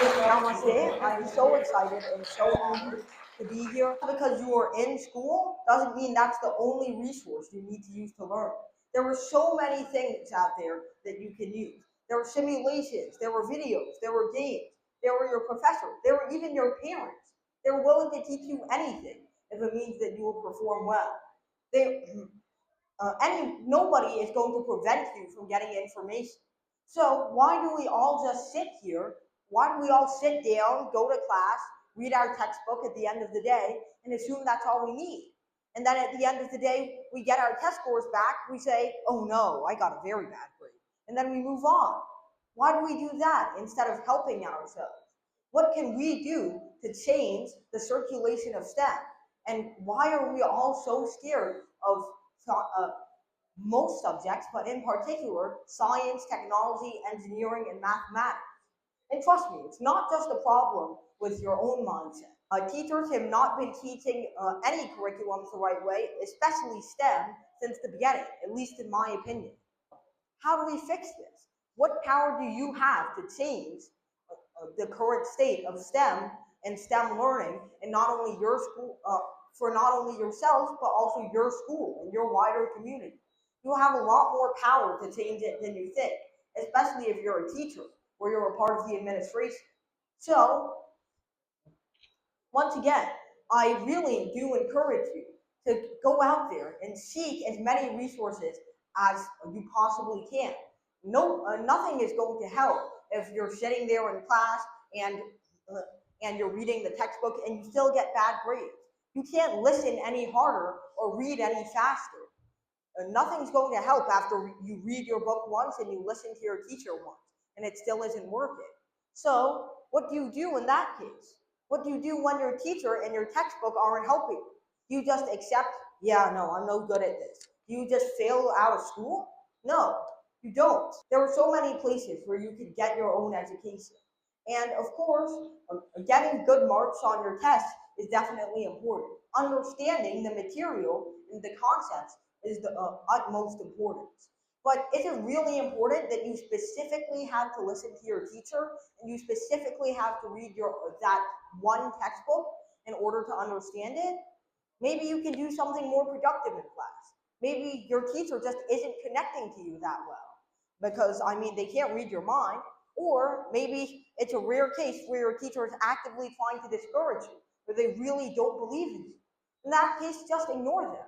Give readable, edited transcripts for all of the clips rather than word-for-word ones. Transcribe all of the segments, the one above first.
Namaste. I'm so excited and so honored to be here. Because you are in school doesn't mean that's the only resource you need to use to learn. There were so many things out there that you can use. There were simulations, there were videos, there were games, there were your professors, there were even your parents. They were willing to teach you anything if it means that you will perform well. They, nobody is going to prevent you from getting information. So why do we all just sit here? Why do we all sit down, go to class, read our textbook at the end of the day, and assume that's all we need? And then at the end of the day, we get our test scores back. We say, "Oh no, I got a very bad grade," and then we move on. Why do we do that instead of helping ourselves? What can we do to change the circulation of STEM? And why are we all so scared of uh, most subjects, but in particular, science, technology, engineering, and mathematics? And trust me, it's not just a problem with your own mindset. Teachers have not been teaching any curriculums the right way, especially STEM, since the beginning, at least in my opinion. How do we fix this? What power do you have to change the current state of STEM and STEM learning, and not only your school, for not only yourself, but also your school and your wider community? You have a lot more power to change it than you think, especially if you're a teacher or you're a part of the administration. So, once again, I really do encourage you to go out there and seek as many resources as you possibly can. No, nothing is going to help if you're sitting there in class and uh, and you're reading the textbook and you still get bad grades. You can't listen any harder or read any faster. Nothing's going to help after you read your book once and you listen to your teacher once and it still isn't working. So, what do you do in that case? What do you do when your teacher and your textbook aren't helping you? Do you just accept, yeah, no, I'm no good at this? Do you just fail out of school? No, you don't. There are so many places where you could get your own education. And of course, getting good marks on your test is definitely important. Understanding the material and the concepts is the utmost importance. But is it really important that you specifically have to listen to your teacher and you specifically have to read that one textbook in order to understand it? Maybe you can do something more productive in class. Maybe your teacher just isn't connecting to you that well because, I mean, they can't read your mind. Or maybe it's a rare case where your teacher is actively trying to discourage you, where they really don't believe in you. In that case, just ignore them.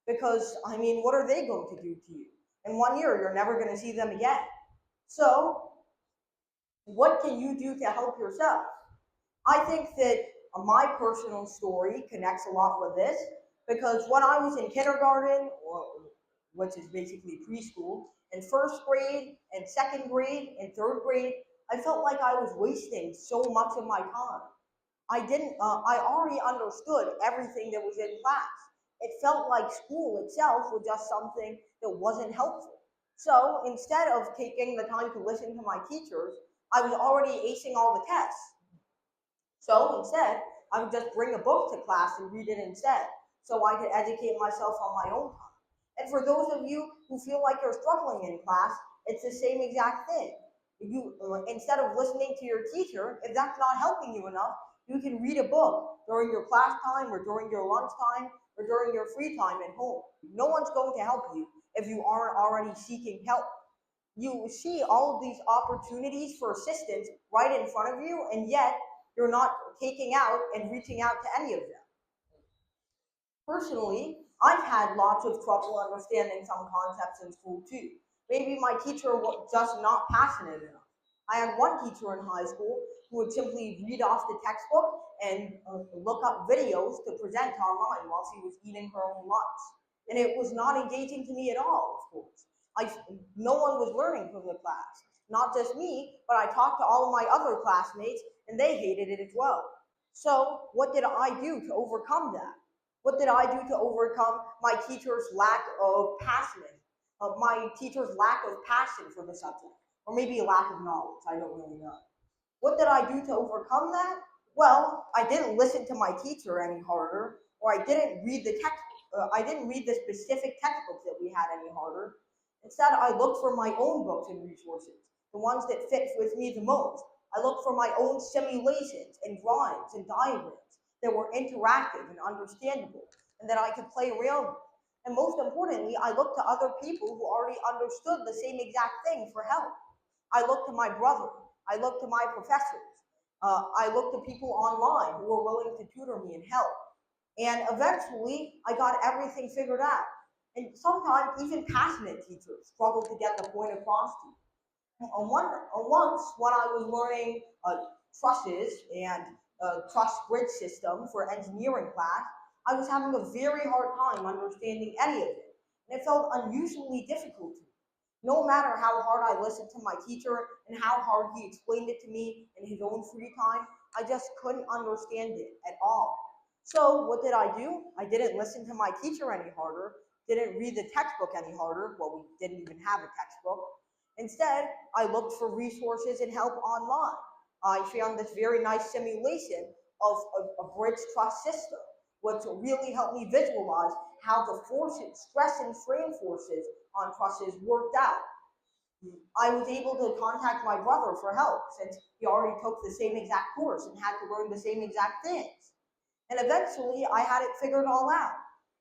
Because, I mean, what are they going to do to you? In 1 year, you're never going to see them again. So, what can you do to help yourself? I think that my personal story connects a lot with this because when I was in kindergarten, which is basically preschool, and first grade, and second grade, and third grade, I felt like I was wasting so much of my time. I already understood everything that was in class. It felt like school itself was just something that wasn't helpful. So instead of taking the time to listen to my teachers, I was already acing all the tests. So instead, I would just bring a book to class and read it instead, so I could educate myself on my own time. And for those of you who feel like you're struggling in class, it's the same exact thing. You instead of listening to your teacher, if that's not helping you enough, you can read a book during your class time or during your lunch time or during your free time at home. No one's going to help you if you aren't already seeking help. You see all of these opportunities for assistance right in front of you, and yet you're not taking out and reaching out to any of them. Personally, I've had lots of trouble understanding some concepts in school too. Maybe my teacher was just not passionate enough. I had one teacher in high school who would simply read off the textbook and look up videos to present online while she was eating her own lunch. And it was not engaging to me at all, of course. I, no one was learning from the class. Not just me, but I talked to all of my other classmates and they hated it as well. So, what did I do to overcome that? What did I do to overcome my teacher's lack of my teacher's lack of passion for the subject, or maybe a lack of knowledge? I don't really know. What did I do to overcome that? Well, I didn't listen to my teacher any harder, or I didn't read the text. I didn't read the specific textbooks that we had any harder. Instead, I looked for my own books and resources, the ones that fit with me the most, I looked for my own simulations and drawings and diagrams that were interactive and understandable and that I could play around with. And most importantly, I looked to other people who already understood the same exact thing for help. I looked to my brother. I looked to my professors. I looked to people online who were willing to tutor me and help. And eventually, I got everything figured out. And sometimes even passionate teachers struggle to get the point across to you. Once, when I was learning trusses and truss bridge system for engineering class, I was having a very hard time understanding any of it. And it felt unusually difficult to me. No matter how hard I listened to my teacher and how hard he explained it to me in his own free time, I just couldn't understand it at all. So what did I do? I didn't listen to my teacher any harder, didn't read the textbook any harder. Well, we didn't even have a textbook. Instead, I looked for resources and help online. I found this very nice simulation of a bridge truss system, which really helped me visualize how the forces, stress and strain forces on trusses worked out. I was able to contact my brother for help since he already took the same exact course and had to learn the same exact things. And eventually I had it figured all out.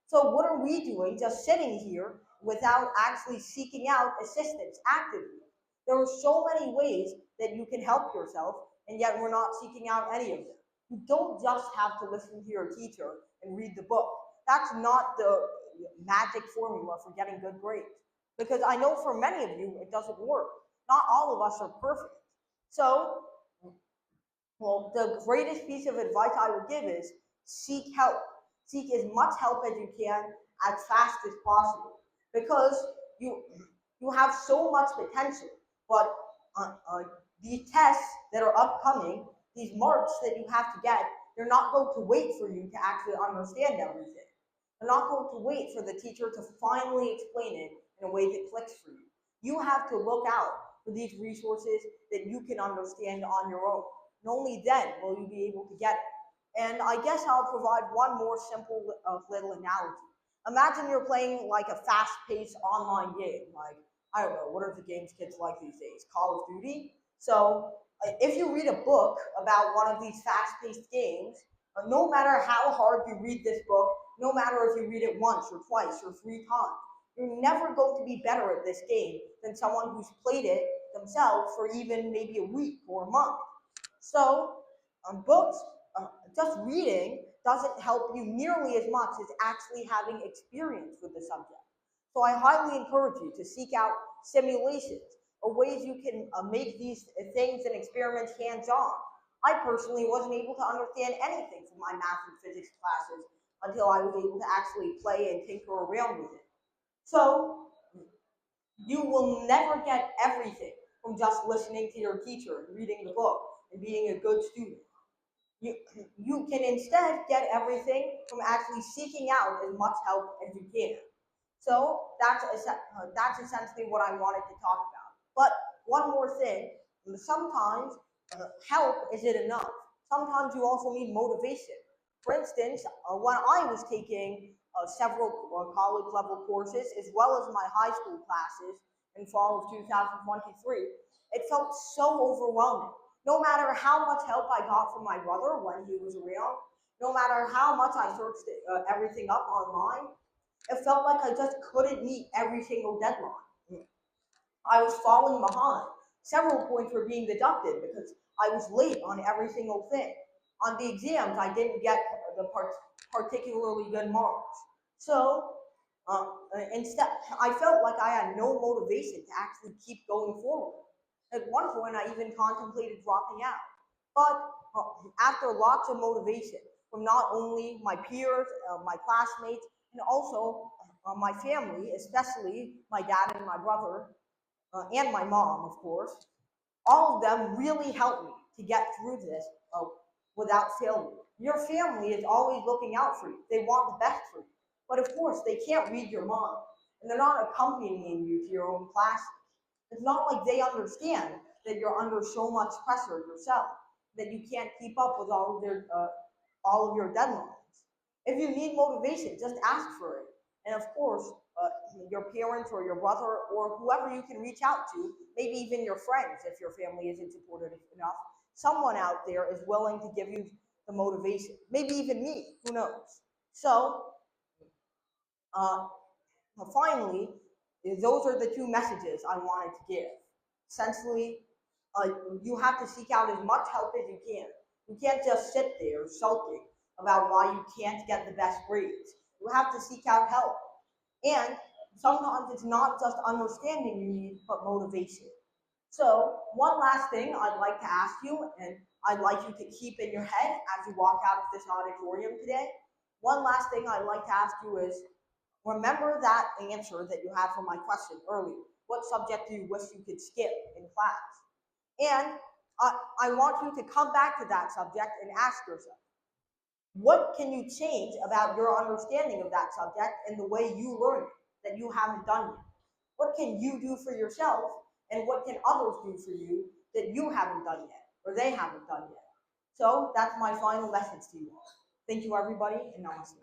So what are we doing just sitting here without actually seeking out assistance actively? There are so many ways that you can help yourself, and yet we're not seeking out any of them. You don't just have to listen to your teacher and read the book. That's not the magic formula for getting good grades. Because I know for many of you it doesn't work. Not all of us are perfect. So well, the greatest piece of advice I would give is seek help. Seek as much help as you can as fast as possible because you you have so much potential. But these tests that are upcoming, these marks that you have to get, they're not going to wait for you to actually understand everything. They're not going to wait for the teacher to finally explain it in a way that clicks for you. You have to look out for these resources that you can understand on your own. And only then will you be able to get it. And I guess I'll provide one more simple little analogy. Imagine you're playing like a fast-paced online game, like I don't know, what are the games kids like these days? Call of Duty. So if you read a book about one of these fast-paced games, no matter how hard you read this book, no matter if you read it once or twice or 3 times, you're never going to be better at this game than someone who's played it themselves for even maybe a week or a month. So, books, just reading doesn't help you nearly as much as actually having experience with the subject. So, I highly encourage you to seek out simulations or ways you can make these things and experiments hands on. I personally wasn't able to understand anything from my math and physics classes until I was able to actually play and tinker around with it. So, you will never get everything from just listening to your teacher and reading the book and being a good student. You, you can instead get everything from actually seeking out as much help as you can. So that's essentially what I wanted to talk about. But one more thing, sometimes help isn't enough. Sometimes you also need motivation. For instance, when I was taking several college level courses as well as my high school classes in fall of 2023, it felt so overwhelming. No matter how much help I got from my brother when he was around, no matter how much I searched everything up online, it felt like I just couldn't meet every single deadline. I was falling behind. Several points were being deducted because I was late on every single thing. On the exams, I didn't get the particularly good marks. So instead, I felt like I had no motivation to actually keep going forward. At one point, I even contemplated dropping out. But after lots of motivation from not only my peers, my classmates, and also my family, especially my dad and my brother, and my mom, of course, all of them really helped me to get through this uh, without failure. Your family is always looking out for you. They want the best for you. But of course, they can't read your mind. And they're not accompanying you to your own classes. It's not like they understand that you're under so much pressure yourself that you can't keep up with all of your deadlines. If you need motivation, just ask for it. And of course, your parents or your brother or whoever you can reach out to, maybe even your friends if your family isn't supportive enough, someone out there is willing to give you the motivation. Maybe even me, who knows? So, uh, finally, those are the two messages I wanted to give. Essentially, uh, you have to seek out as much help as you can. You can't just sit there sulking about why you can't get the best grades. You have to seek out help. And sometimes it's not just understanding you need, but motivation. So, one last thing I'd like to ask you, and I'd like you to keep in your head as you walk out of this auditorium today. One last thing I'd like to ask you is remember that answer that you had for my question earlier. What subject do you wish you could skip in class? And I want you to come back to that subject and ask yourself, what can you change about your understanding of that subject and the way you learn it that you haven't done yet? What can you do for yourself and what can others do for you that you haven't done yet or they haven't done yet? So that's my final message to you all. Thank you, everybody, and namaste.